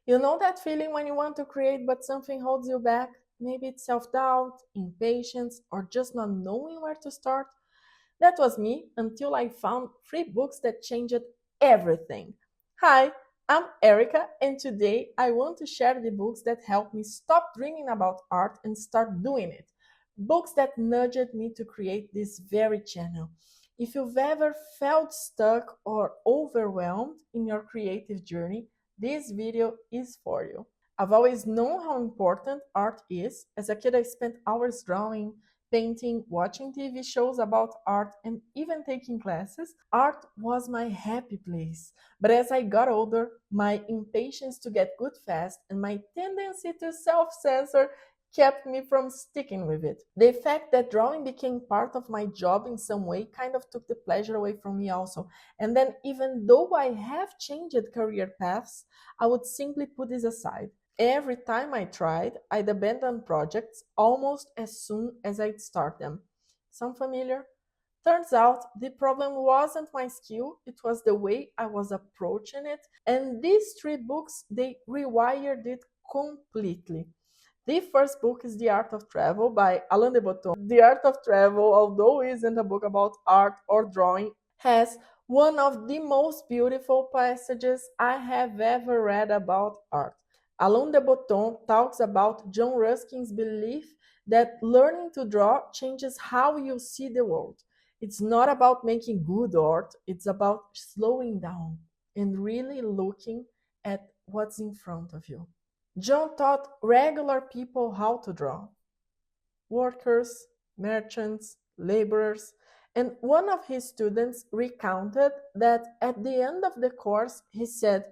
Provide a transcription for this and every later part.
You know that feeling when you want to create but something holds you back? Maybe it's self-doubt, impatience, or just not knowing where to start? That was me until I found 3 books that changed everything. Hi, I'm Erica, and today I want to share the books that helped me stop dreaming about art and start doing it. Books that nudged me to create this very channel. If you've ever felt stuck or overwhelmed in your creative journey, this video is for you. I've always known how important art is. As a kid, I spent hours drawing, painting, watching TV shows about art, and even taking classes. Art was my happy place. But as I got older, my impatience to get good fast and my tendency to self censor kept me from sticking with it. The fact that drawing became part of my job in some way kind of took the pleasure away from me also. And then, even though I have changed career paths, I would simply put this aside. Every time I tried, I'd abandon projects almost as soon as I'd start them. Sound familiar? Turns out the problem wasn't my skill, it was the way I was approaching it, and these 3 books, they rewired it completely. The first book is The Art of Travel by Alain de Botton. The Art of Travel, although it isn't a book about art or drawing, has one of the most beautiful passages I have ever read about art. Alain de Botton talks about John Ruskin's belief that learning to draw changes how you see the world. It's not about making good art, it's about slowing down and really looking at what's in front of you. John taught regular people how to draw: workers, merchants, laborers, and one of his students recounted that at the end of the course he said,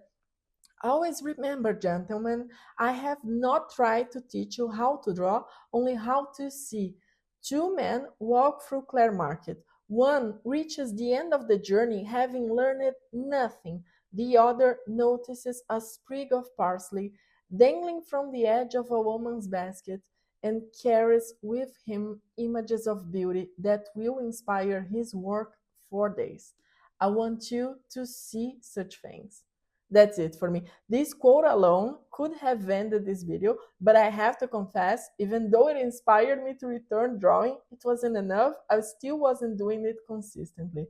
"Always remember, gentlemen, I have not tried to teach you how to draw, only how to see. 2 men walk through Clare Market. One reaches the end of the journey having learned nothing. The other notices a sprig of parsley dangling from the edge of a woman's basket and carries with him images of beauty that will inspire his work for days. I want you to see such things." That's it for me. This quote alone could have ended this video, but I have to confess, even though it inspired me to return drawing, it wasn't enough. I still wasn't doing it consistently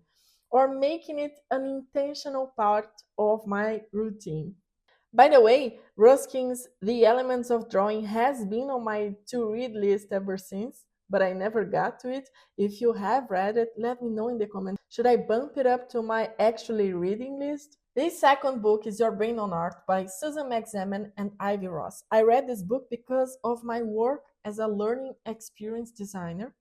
or making it an intentional part of my routine. By the way, Ruskin's The Elements of Drawing has been on my to-read list ever since, but I never got to it. If you have read it, let me know in the comments. Should I bump it up to my actually reading list? The second book is Your Brain on Art by Susan McZaman and Ivy Ross. I read this book because of my work as a learning experience designer.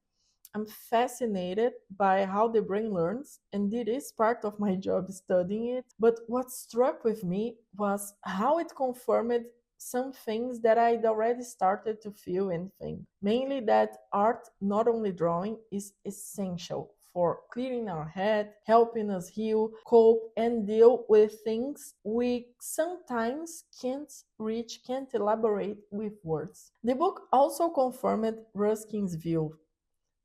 I'm fascinated by how the brain learns, and it is part of my job studying it. But what struck with me was how it confirmed some things that I'd already started to feel and think. Mainly that art, not only drawing, is essential for clearing our head, helping us heal, cope, and deal with things we sometimes can't elaborate with words. The book also confirmed Ruskin's view.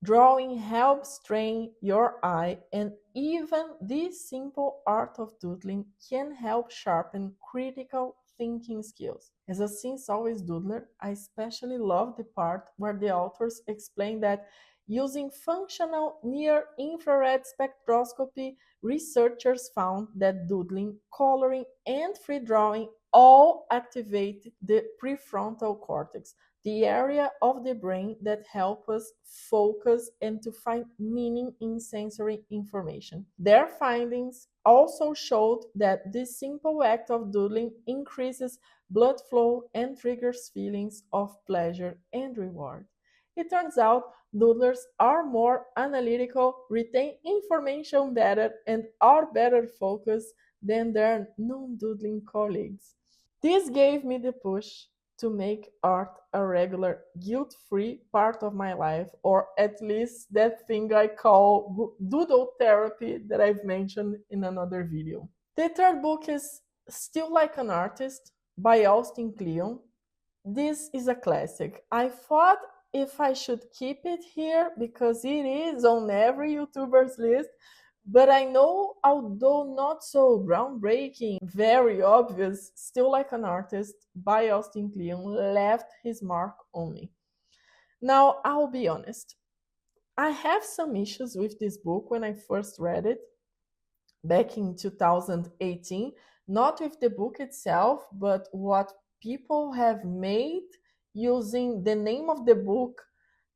Drawing helps train your eye, and even this simple art of doodling can help sharpen critical thinking skills. As a since always doodler, I especially love the part where the authors explain that using functional near-infrared spectroscopy, researchers found that doodling, coloring, and free drawing all activate the prefrontal cortex, the area of the brain that helps us focus and to find meaning in sensory information. Their findings also showed that this simple act of doodling increases blood flow and triggers feelings of pleasure and reward. It turns out doodlers are more analytical, retain information better, and are better focused than their non-doodling colleagues. This gave me the push to make art a regular, guilt-free part of my life, or at least that thing I call doodle therapy that I've mentioned in another video. The third book is Still Like an Artist by Austin Kleon. This is a classic. I thought if I should keep it here because it is on every YouTuber's list, But I know, although not so groundbreaking, very obvious, Still Like an Artist by Austin Kleon left his mark on me. Now, I'll be honest. I have some issues with this book when I first read it back in 2018, not with the book itself, but what people have made using the name of the book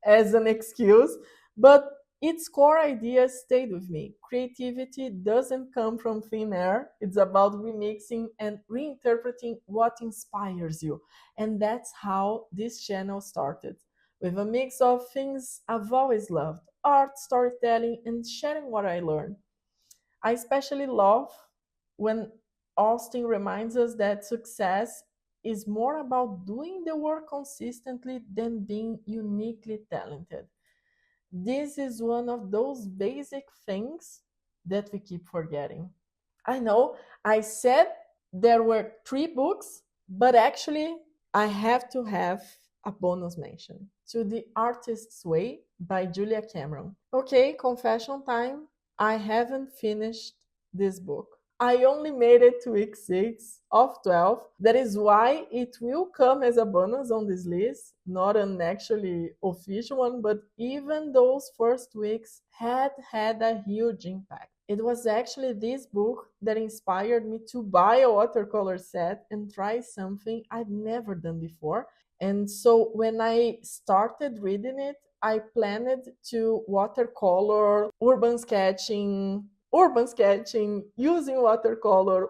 as an excuse. But its core idea stayed with me. Creativity doesn't come from thin air, it's about remixing and reinterpreting what inspires you. And that's how this channel started, with a mix of things I've always loved: art, storytelling, and sharing what I learned. I especially love when Austin reminds us that success is more about doing the work consistently than being uniquely talented. This is one of those basic things that we keep forgetting. I know I said there were three books, but actually, I have to have a bonus mention to The Artist's Way by Julia Cameron. Okay, confession time. I haven't finished this book. I only made it to week 6 of 12. That is why it will come as a bonus on this list, not an actually official one, but even those first weeks had a huge impact. It was actually this book that inspired me to buy a watercolor set and try something I'd never done before. And so when I started reading it, I planned to urban sketching, using watercolor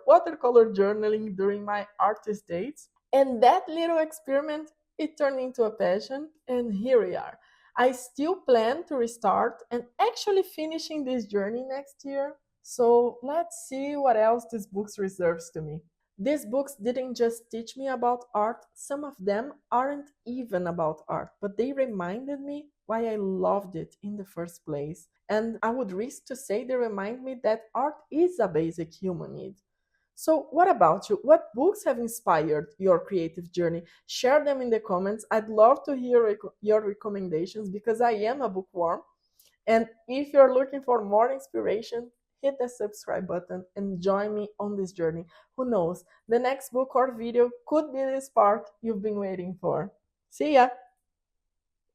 journaling during my artist dates. And that little experiment, it turned into a passion, and here we are. I still plan to restart and actually finishing this journey next year. So let's see what else this book reserves to me. These books didn't just teach me about art, some of them aren't even about art, but they reminded me why I loved it in the first place. And I would risk to say they remind me that art is a basic human need. So, what about you? What books have inspired your creative journey? Share them in the comments. I'd love to hear your recommendations because I am a bookworm. And if you're looking for more inspiration, hit the subscribe button and join me on this journey. Who knows? The next book or video could be the spark you've been waiting for. See ya!